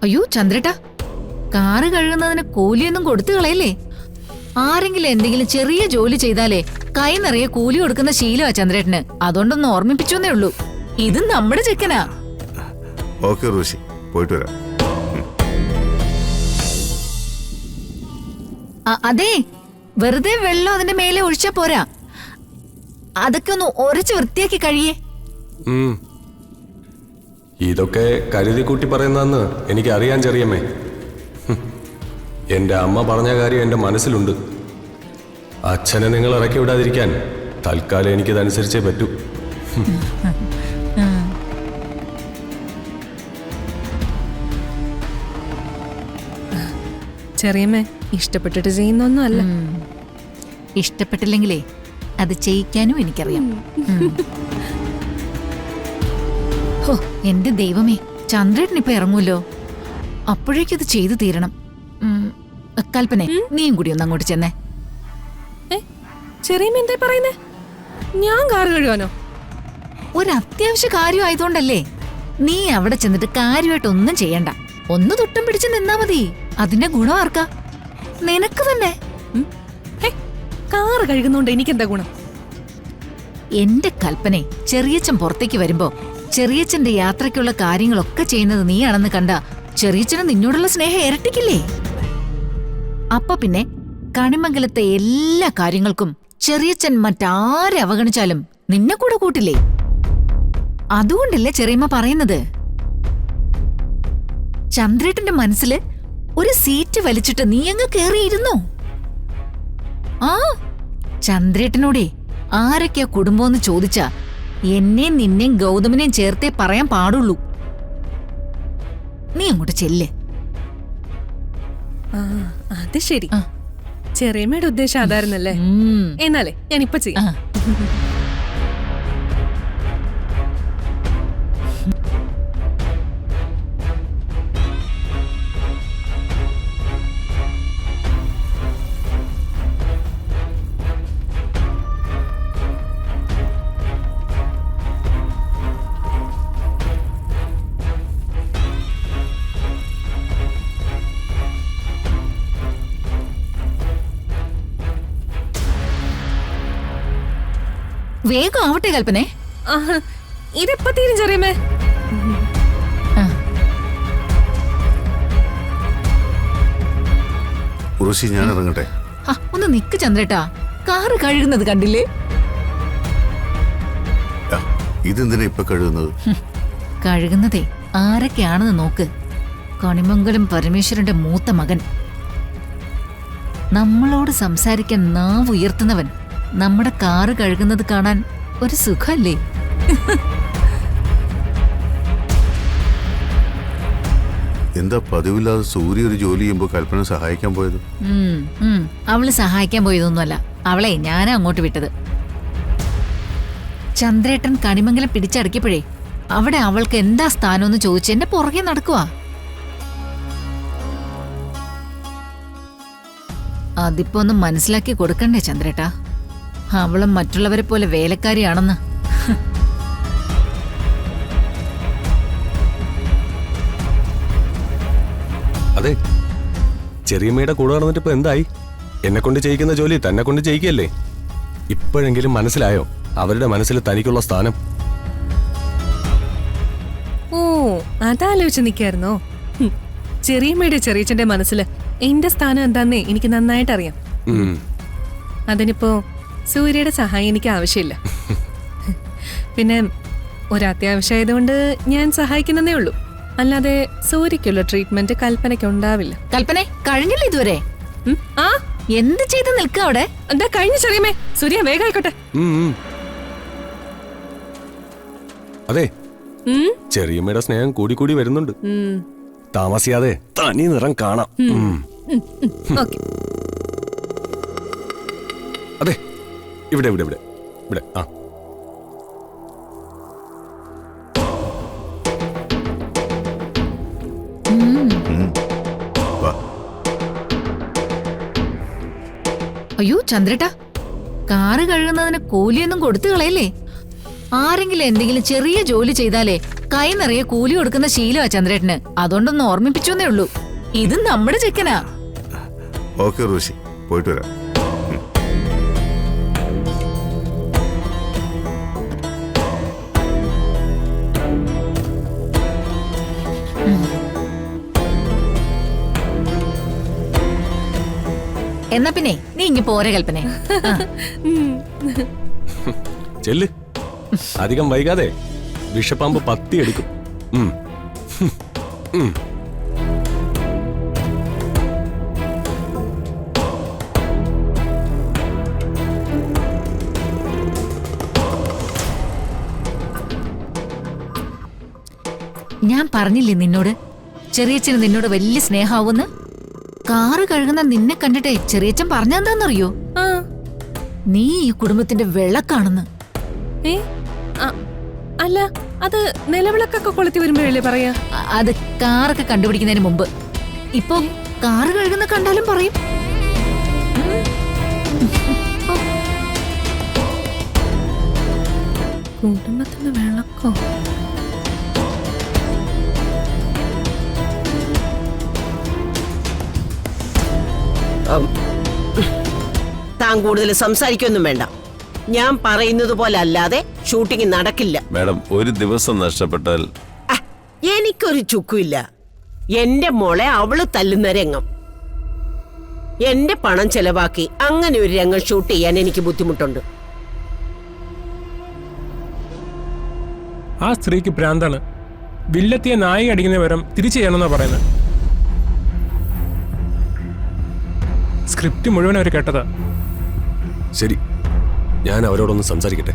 അയ്യോ ചന്ദ്രേട്ടാ, കാറ് കഴുകുന്നതിന് കൂലിയൊന്നും കൊടുത്തു കളയല്ലേ. ആരെങ്കിലും എന്തെങ്കിലും ചെറിയ ജോലി ചെയ്താലേ കൈ നിറയെ കൂലി കൊടുക്കുന്ന ശീലമാ ചന്ദ്രേട്ടന്. അതുകൊണ്ടൊന്ന് ഓർമ്മിപ്പിച്ചോന്നേ ഉള്ളൂ. ഇത് നമ്മുടെ ചെക്കനാ. ഓക്കെ ഋഷി, പോയിട്ട് വരാം. അതെ, വെറുതെ വെള്ളം അതിന്റെ മേലെ ഒഴിച്ചാ പോരാ, അതൊക്കെ ഒന്ന് ഉരച്ച് വൃത്തിയാക്കി കഴിയേ. ഇതൊക്കെ കരുതി കൂട്ടി പറയുന്നതെന്ന് എനിക്ക് അറിയാൻ ചെറിയമ്മേ. എന്റെ അമ്മ പറഞ്ഞ കാര്യം എന്റെ മനസ്സിലുണ്ട്. അച്ഛനെ നിങ്ങൾ ഇറക്കി വിടാതിരിക്കാൻ തൽക്കാലം എനിക്കിതനുസരിച്ചേ പറ്റൂ. ചെറിയമ്മേ, ഇഷ്ടപ്പെട്ടിട്ട് ചെയ്യുന്നൊന്നും അല്ല. ഇഷ്ടപ്പെട്ടില്ലെങ്കിലേ അത് ചെയ്യിക്കാനും എനിക്കറിയാം. ഹോ, എന്റെ ദൈവമേ, ചന്ദ്രേട്ടൻ ഇപ്പൊ ഇറങ്ങൂല്ലോ. അപ്പോഴേക്കത് ചെയ്തു തീരണം. കൽപ്പനെ, നീയും കൂടി ഒന്ന് അങ്ങോട്ട് ചെന്നേ. ചെറിയമ്മ എന്താ പറയുന്നേ? ഞാൻ കാറ് കഴുകാനോ? ഒരു അത്യാവശ്യ കാര്യം ആയതുകൊണ്ടല്ലേ. നീ അവിടെ ചെന്നിട്ട് കാര്യമായിട്ടൊന്നും ചെയ്യണ്ട, ഒന്ന് തൊട്ടും പിടിച്ച് നിന്നാ മതി. അതിന്റെ ഗുണം ആർക്കാ? നിനക്ക് തന്നെ. കാറ് കഴുകുന്നോണ്ട് എനിക്കെന്താ ഗുണം? എന്റെ കൽപ്പനെ, ചെറിയച്ഛൻ പുറത്തേക്ക് വരുമ്പോ ചെറിയച്ഛന്റെ യാത്രയ്ക്കുള്ള കാര്യങ്ങളൊക്കെ ചെയ്യുന്നത് നീയാണെന്ന് കണ്ട ചെറിയച്ഛന് നിന്നോടുള്ള സ്നേഹം ഇരട്ടിക്കില്ലേ? അപ്പൊ പിന്നെ കണിമംഗലത്തെ എല്ലാ കാര്യങ്ങൾക്കും ചെറിയച്ഛൻ മറ്റാരെ അവഗണിച്ചാലും നിന്നെ കൂടെ കൂട്ടില്ലേ? അതുകൊണ്ടല്ലേ ചെറിയമ്മ പറയുന്നത്. ചന്ദ്രേട്ടന്റെ മനസ്സില് ഒരു സീറ്റ് വലിച്ചിട്ട് നീ അങ്ങ് കേറിയിരുന്നു. ആ ചന്ദ്രേട്ടനോടെ ആരൊക്കെയാ കുടുംബമെന്ന് ചോദിച്ചാ എന്നെയും നിന്നെയും ഗൗതമിനെയും ചേർത്തേ പറയാൻ പാടുള്ളൂ. നീ അങ്ങോട്ട് ചെല്ല്. അത് ശരി, ചെറിയമ്മയുടെ ഉദ്ദേശം അതായിരുന്നല്ലേ? എന്നാലേ ഞാൻ ഇപ്പൊ ചെയ്യാം. വേഗം ആവട്ടെ കൽപ്പനെ. ഇതെപ്പ തീരും ചെറിയമ്മേ? ഋഷി, ഞാൻ ഇറങ്ങട്ടെ. ഒന്ന് നിക്ക് ചന്ദ്രേട്ടാ, കാറ് കഴുകുന്നത് കണ്ടില്ലേ? ഇതെന്തിനാ ഇപ്പൊ കഴുകുന്നത്? കഴുകുന്നതേ ആരൊക്കെയാണെന്ന് നോക്ക്. കണിമംഗലം പരമേശ്വരന്റെ മൂത്ത മകൻ, നമ്മളോട് സംസാരിക്കാൻ നാവ് ഉയർത്തുന്നവൻ, നമ്മുടെ കാറ് കഴുകുന്നത് കാണാൻ ഒരു സുഖല്ലേ? എന്താ പതിവില്ലാതെ സൂര്യ ഒരു ജോലി ചെയ്യുമ്പോ കൽപ്പന സഹായിക്കാൻ പോയത്? അവള് സഹായിക്കാൻ പോയതൊന്നുമല്ല, അവളെ ഞാനാ അങ്ങോട്ട് വിട്ടത്. ചന്ദ്രേട്ടൻ കണിമംഗലം പിടിച്ചടക്കിയപ്പോഴേ അവിടെ അവൾക്ക് എന്താ സ്ഥാനമെന്ന് ചോദിച്ച് എന്റെ പുറകെ നടക്കുവാ. അതിപ്പോ ഒന്ന് മനസ്സിലാക്കി കൊടുക്കണ്ടേ ചന്ദ്രേട്ടാ? അവളും മറ്റുള്ളവരെ പോലെ വേലക്കാരിയാണെന്ന്. അതെ, ചെറിയമ്മയുടെ കൂടെ നടന്നിട്ട് ഇപ്പൊ എന്തായി? എന്നെ കൊണ്ട് ചെയ്യിക്കുന്ന ജോലി തന്നെ കൊണ്ട് ചെയ്യിക്കല്ലേ? ഇപ്പോഴെങ്കിലും മനസ്സിലായോ അവരുടെ മനസ്സിൽ തനിക്കുള്ള സ്ഥാനം? ഓ, അതാലോചിച്ച് നിക്കായിരുന്നോ? ചെറിയമ്മയുടെ ചെറിയച്ഛന്റെ മനസ്സില് എന്റെ സ്ഥാനം എന്താന്നേ എനിക്ക് നന്നായിട്ട് അറിയാം. അതിനിപ്പോ സൂര്യയുടെ സഹായം എനിക്ക് ആവശ്യമില്ല. പിന്നെ ഒരത്യാവശ്യമായതുകൊണ്ട് ഞാൻ സഹായിക്കുന്നതേ ഉള്ളൂ. അല്ലാതെ സൂര്യക്കുള്ള ട്രീറ്റ്മെന്റ് കൽപ്പനയ്ക്ക് ഉണ്ടാവില്ല. കൽപ്പനെ, കഴിഞ്ഞില്ല ഇതുവരെ? ആ, എന്ത് ചെയ്ത് നിൽക്ക അവിടെ? എന്താ കഴിഞ്ഞ ചെറിയമേ? സൂര്യ വേഗം ആയിക്കോട്ടെ. അതെ, ചെറിയമ്മയുടെ സ്നേഹം കൂടി കൂടി വരുന്നുണ്ട്. താമസിയാതെ തനി നിറം കാണാം. അതെ, ഇവിടെ ഇവിടെ ഇവിടെ ഇവിടെ. ആ, അയ്യോ ചന്ദ്രേട്ടാ, കാറ് കഴുകുന്നതിന് കൂലിയൊന്നും കൊടുത്തു കളയല്ലേ. ആരെങ്കിലും എന്തെങ്കിലും ചെറിയ ജോലി ചെയ്താലേ കൈ നിറയെ കൂലി കൊടുക്കുന്ന ശീലമാ ചന്ദ്രേട്ടന്. അതുകൊണ്ടൊന്ന് ഓർമ്മിപ്പിച്ചേ ഉള്ളൂ. ഇത് നമ്മുടെ ചെക്കനാ. ഓക്കെ റോഷി, പോയിട്ട് വരാം. എന്നാ പിന്നെ നീ ഇങ്ങ് പോരെ കൽപ്പനെ. ചെല്ല്, അധികം വൈകാതെ വിഷപ്പാമ്പ് പത്തി എടുക്കും. ഞാൻ പറഞ്ഞില്ലേ നിന്നോട്, ചെറിയച്ഛന് നിന്നോട് വലിയ സ്നേഹാവൂന്ന്. കാറ് കഴുകുന്ന നിന്നെ കണ്ടിട്ടേ ചെറിയച്ഛൻ പറഞ്ഞെന്താന്നറിയോ? ആ നീ ഈ കുടുംബത്തിന്റെ വിളക്കാണെന്ന്. ഏ അല്ല, അത് നിലവിളക്കൊക്കെ കൊളുത്തി വരുമ്പോഴല്ലേ പറയാ? അത് കാറൊക്കെ കണ്ടുപിടിക്കുന്നതിന് മുമ്പ്. ഇപ്പൊ കാറ് കഴുകുന്ന കണ്ടാലും പറയും. കുടുംബത്തിന്റെ വിളക്കോ? താൻ കൂടുതൽ സംസാരിക്കൊന്നും വേണ്ട. ഞാൻ പറയുന്നത് പോലെ അല്ലാതെ ഷൂട്ടിംഗ് നടക്കില്ല. മാഡം, ഒരു ദിവസം നഷ്ടപ്പെട്ടാൽ എനിക്കൊരു ചുക്കുമില്ല. എന്റെ മോളെ അവള് തല്ലുന്ന രംഗം, എന്റെ പണം ചെലവാക്കി അങ്ങനെ ഒരു രംഗം ഷൂട്ട് ചെയ്യാൻ എനിക്ക് ബുദ്ധിമുട്ടുണ്ട്. ആ സ്ത്രീക്ക് ഭ്രാന്താണ്. വില്ലത്തിയെ നായി അടിക്കുന്ന വിവരം തിരിച്ചു ചെയ്യണമെന്നാ പറയുന്നത്. സ്ക്രിപ്റ്റ് മുഴുവൻ അവർ കേട്ടതാ. ശരി, ഞാൻ അവരോടൊന്ന് സംസാരിക്കട്ടെ.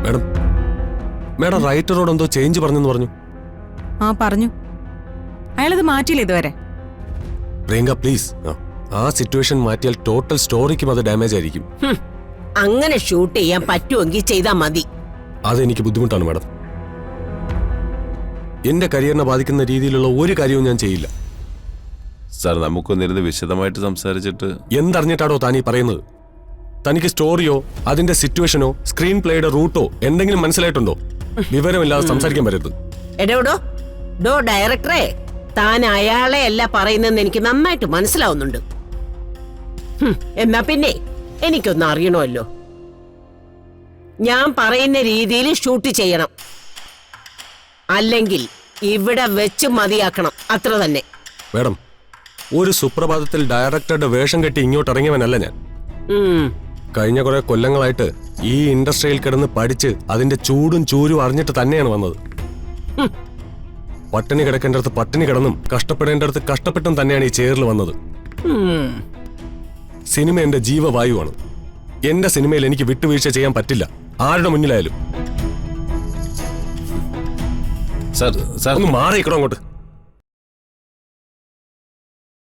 മാഡം, മാഡം റൈറ്ററോട് എന്തോ ചേഞ്ച് പറഞ്ഞെന്ന് പറഞ്ഞു. ആ പറഞ്ഞു. അയാളത് മാറ്റിയില്ല ഇതുവരെ. പ്രിയങ്ക പ്ലീസ്, ആ സിറ്റുവേഷൻ മാറ്റിയാൽ ടോട്ടൽ സ്റ്റോറിക്കും അത് ഡാമേജ് ആയിരിക്കും. അങ്ങനെ ഷൂട്ട് ചെയ്യാൻ പറ്റുമെങ്കിൽ ചെയ്താൽ മതി. അതെനിക്ക് ബുദ്ധിമുട്ടാണ് മാഡം. എന്റെ കരിയറിനെ ബാധിക്കുന്ന രീതിയിലുള്ള ഒരു കാര്യവും ഞാൻ ചെയ്യില്ല. സാർ, നമുക്കൊന്നിരുന്ന് വിശദമായിട്ട് സംസാരിച്ചിട്ട്. എന്തറിഞ്ഞിട്ടാണോ താനീ പറയുന്നത്? തനിക്ക് സ്റ്റോറിയോ അതിന്റെ സിറ്റുവേഷനോ സ്ക്രീൻ പ്ലേയുടെ റൂട്ടോ എന്തെങ്കിലും മനസ്സിലായിട്ടുണ്ടോ? വിവരമില്ലാതെ സംസാരിക്കാൻ പറ്റരുത്. എടോടോ ഡോ ഡയറക്ടറെ, താൻ അയാളെ അല്ല പറയുന്നതെന്ന് എനിക്ക് നന്നായിട്ട് മനസ്സിലാവുന്നുണ്ട്. എന്നാ പിന്നെ എനിക്കൊന്ന് അറിയണമല്ലോ. ഞാൻ പറയുന്ന രീതിയിൽ ഷൂട്ട് ചെയ്യണം, അല്ലെങ്കിൽ ഇവിടെ വെച്ച് മതിയാക്കണം. അത്ര തന്നെ. മാഡം, ഒരു സുപ്രഭാതത്തിൽ ഡയറക്ടറുടെ വേഷം കെട്ടി ഇങ്ങോട്ട് ഇറങ്ങിയവനല്ല ഞാൻ. കഴിഞ്ഞ കുറെ കൊല്ലങ്ങളായിട്ട് ഈ ഇൻഡസ്ട്രിയിൽ കിടന്ന് പഠിച്ച് അതിന്റെ ചൂടും ചൂരും അറിഞ്ഞിട്ട് തന്നെയാണ് വന്നത്. പട്ടിണി കിടക്കേണ്ടടുത്ത് പട്ടിണി കിടന്നും കഷ്ടപ്പെടേണ്ടടുത്ത് കഷ്ടപ്പെട്ടും തന്നെയാണ് ഈ ചെയറിൽ വന്നത്. സിനിമ എന്റെ ജീവവായുവാണ്. എന്റെ സിനിമയിൽ എനിക്ക് വിട്ടുവീഴ്ച ചെയ്യാൻ പറ്റില്ല, ആരുടെ മുന്നിലായാലും. സാർ, സാർ ഒന്ന് മാറിയിക്കണോ അങ്ങോട്ട്.